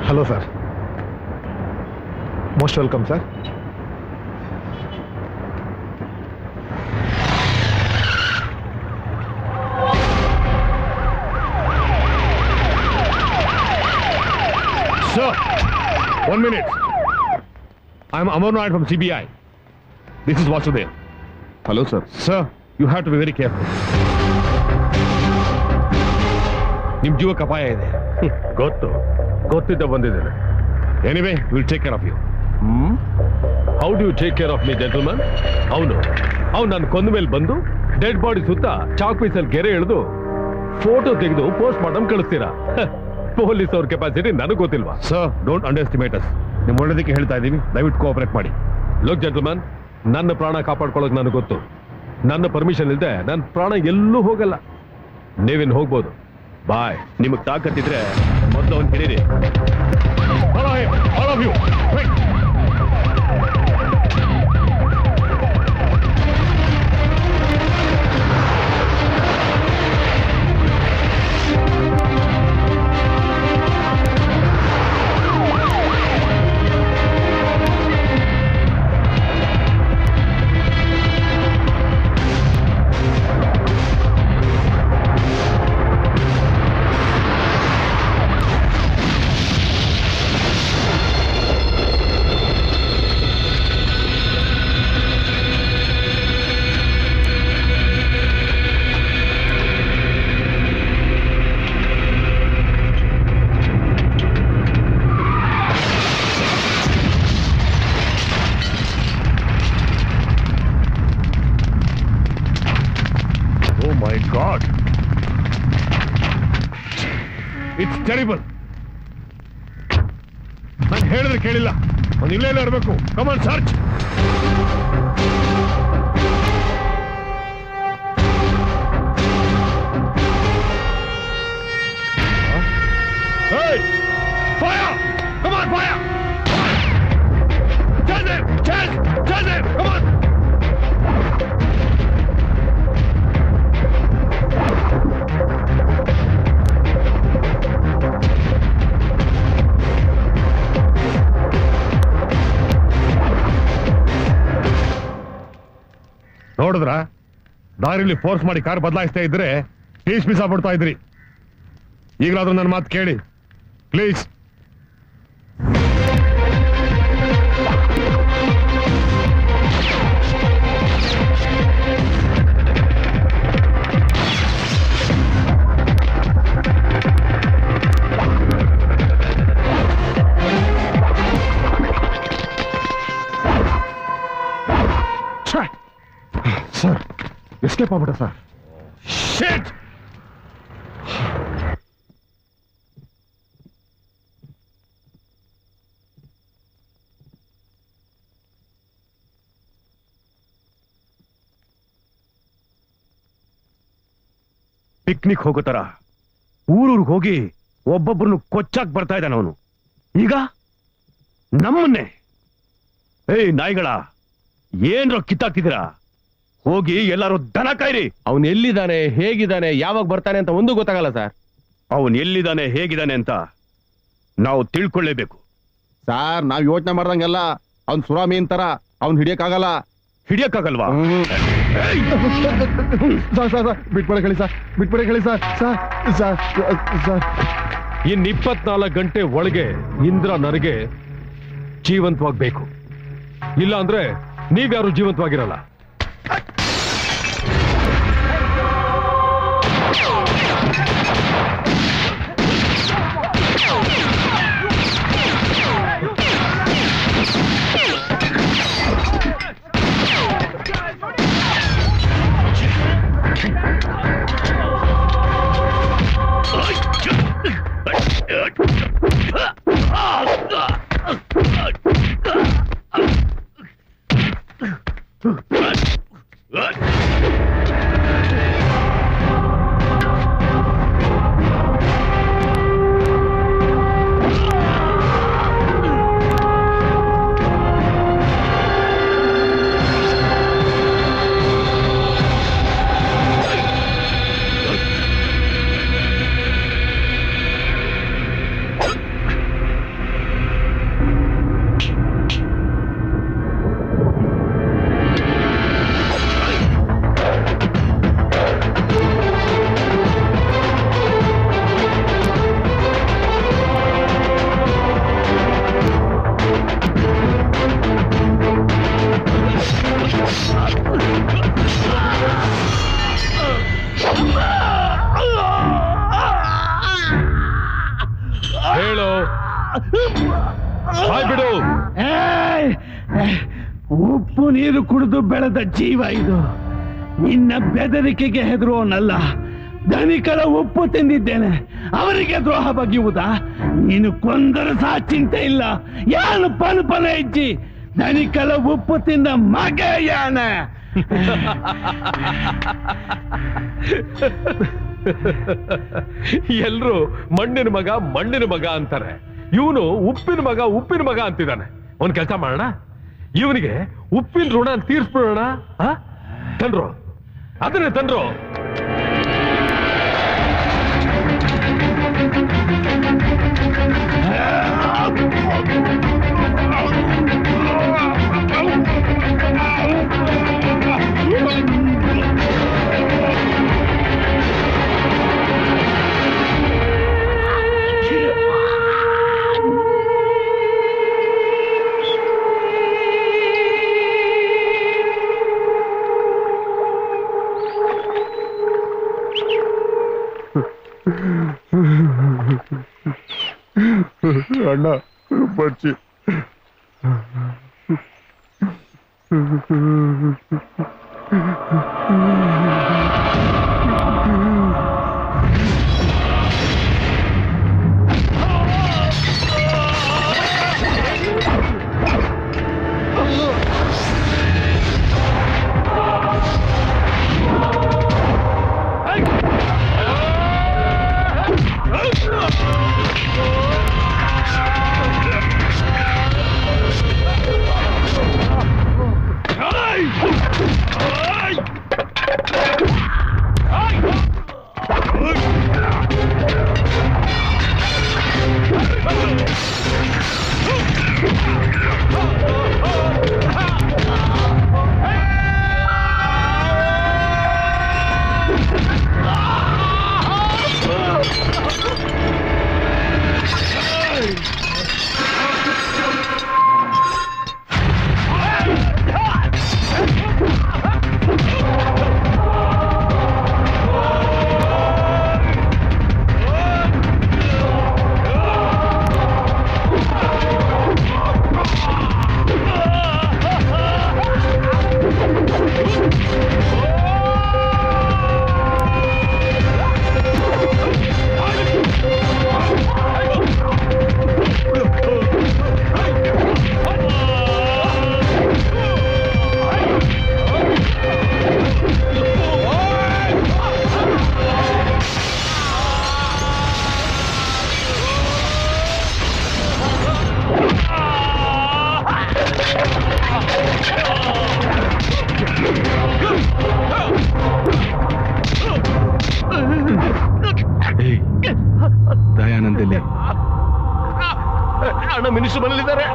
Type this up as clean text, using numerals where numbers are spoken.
Hello, sir. Most welcome, sir. Sir, 1 minute. I'm Amar Nair from CBI. This is Vasudev. Hello, sir. Sir, you have to be very careful. ನಿಮ್ ಜೀವಕ್ಕೆ ಅಪಾಯ ಇದೆ. ಗೊತ್ತಿದ್ದ ಬಂದಿದ್ದೇನೆ. Anyway, we'll take care of you. How do you take care of me gentleman? ಅವನು ನನ್ನ ಕೊಂದ ಮೇಲೆ ಬಂದು ಡೆಡ್ ಬಾಡಿ ಸುತ್ತ ಚಾಕ್ ಪೀಸಲ್ಲಿ ಗೆರೆ ಎಳೆದು ಫೋಟೋ ತೆಗೆದು ಪೋಸ್ಟ್ ಮಾರ್ಟಮ್ ಕಳಿಸ್ತೀರಾ? ಪೊಲೀಸ್ ಅವ್ರ ಕೆಪಾಸಿಟಿ ನನಗೆ ಗೊತ್ತಿಲ್ವಾ? Sir, don't underestimate us. ನಿಮ್ಮ ಒಳ್ಳೆದಕ್ಕೆ ಹೇಳ್ತಾ ಇದ್ದೀವಿ, ದಯವಿಟ್ಟು ಕೋಆಪರೇಟ್ ಮಾಡಿ. ಲುಕ್ ಜೆಂಟಲ್ಮನ್, ನನ್ನ ಪ್ರಾಣ ಕಾಪಾಡ್ಕೊಳ್ಳೋಕೆ ನನಗೆ ಗೊತ್ತು. ನನ್ನ ಪರ್ಮಿಷನ್ ಇಲ್ಲದೆ ನನ್ನ ಪ್ರಾಣ ಎಲ್ಲೂ ಹೋಗಲ್ಲ. ನೀವಿನ್ ಹೋಗ್ಬೋದು. ಬಾಯ್. ನಿಮಗೆ ತಾಕತ್ತಿದ್ರೆ ಮೊದಲು ಅವ್ನು ಹಿಡೀರಿ. Follow him, all of you. Quick. God. It's terrible. ನಾನು ಹೇಳಿದ್ರೆ ಕೇಳಿಲ್ಲ. ಒಂದು ಇಲ್ಲೇ ಇರಬೇಕು. Come on, search. Hey! Fire! Come on, fire! Chase him! Chase him! Come on! ನೋಡಿದ್ರ ದಾರಿಲಿ ಫೋರ್ಸ್ ಮಾಡಿ ಕಾರ್ ಬದಲಾಯಿಸ್ತಾ ಇದ್ರೆ ಪೀಸ್ ಪೀಸ್ ಆಗ್ಬಿಡ್ತಾ ಇದ್ರಿ. ಈಗಲಾದ್ರೂ ನನ್ನ ಮಾತು ಕೇಳಿ ಪ್ಲೀಸ್. ಸರ್, ಎಸ್ಕೇಪ್ ಆಗ್ಬಿಟ್ಟ ಸರ್. ಶಿಟ್! ಪಿಕ್ನಿಕ್ ಹೋಗೋ ತರ ಊರೂರ್ಗೆ ಹೋಗಿ ಒಬ್ಬೊಬ್ಬರನ್ನು ಕೊಚ್ಚಾಕ್ ಬರ್ತಾ ಇದ್ದಾನ ಅವನು. ಈಗ ನಮ್ಮನ್ನೇ ಏಯ್ ನಾಯಿಗಳ ಏನ್ರೋ ಕಿತ್ತಾಕ್ತಿದ್ದೀರಾ? ಹೋಗಿ ಎಲ್ಲರೂ ದನ ಕಾಯ್ರಿ. ಅವನು ಎಲ್ಲಿದ್ದಾನೆ, ಹೇಗಿದ್ದಾನೆ, ಯಾವಾಗ ಬರ್ತಾನೆ ಅಂತ ಒಂದು ಗೊತ್ತಾಗಲ್ಲ ಸರ್. ಅವನು ಎಲ್ಲಿದ್ದಾನೆ, ಹೇಗಿದ್ದಾನೆ ಅಂತ ನಾವು ತಿಳ್ಕೊಳ್ಳೇಬೇಕು. ಸಾರ್, ನಾವ್ ಯೋಚನೆ ಮಾಡ್ದಂಗೆಲ್ಲ ಅವ್ನ್ ಸುರಾಮೀನ್ ತರ ಅವ್ನ್ ಹಿಡಿಯಕ್ಕಾಗಲ್ಲ. ಹಿಡಿಯಕ್ಕಾಗಲ್ವಾ? ಬಿಟ್ಬಿಡ ಹೇಳಿ ಸರ್, ಬಿಟ್ಬಿಡ ಹೇಳಿ ಸರ್. ಸರ್ ಇನ್ 24 ಗಂಟೆ ಒಳಗೆ ಇಂದ್ರ ನನಗೆ ಜೀವಂತವಾಗ್ಬೇಕು. ಇಲ್ಲ ಅಂದ್ರೆ ನೀವ್ಯಾರು ಜೀವಂತವಾಗಿರಲ್ಲ. ಬಾಯ್ ಬಿಡು. ಉಪ್ಪು ನೀರು ಕುಡಿದು ಬೆಳೆದ ಜೀವ ಇದು. ನಿನ್ನ ಬೆದರಿಕೆಗೆ ಹೆದರುವನಲ್ಲ. ಧನಿಕರ ಉಪ್ಪು ತಿಂದಿದ್ದೇನೆ, ಅವರಿಗೆ ದ್ರೋಹ ಬಗೆಯುವುದಾ? ನೀನು ಕೊಂದರೂ ಸಹ ಚಿಂತೆ ಇಲ್ಲ. ಯಾನು ಪಲ್ಪನ ಹೆಜ್ಜಿ ಧನಿಕರ ಉಪ್ಪು ತಿಂದ ಮಗ ಯಾನ. ಎಲ್ರು ಮಣ್ಣಿನ ಮಗ ಅಂತಾರೆ. ಇವನು ಉಪ್ಪಿನ ಮಗ ಅಂತಿದ್ದಾನೆ. ಒಂದ್ ಕೆಲಸ ಮಾಡೋಣ, ಇವನಿಗೆ ಉಪ್ಪಿನ ಋಣ ತೀರ್ಸ್ಬಿಡೋಣ. ತಂದ್ರು ಅದನ್ನೇ ತಂದ್ರು. ಅಣ್ಣ ಬಚ್ಚಿ ದಯಾನಂದಲ್ಲಿ ಅಣ್ಣ ಮಿನಿಸ್ಟರ್ ಮನೇಲಿದ್ದಾರೆ.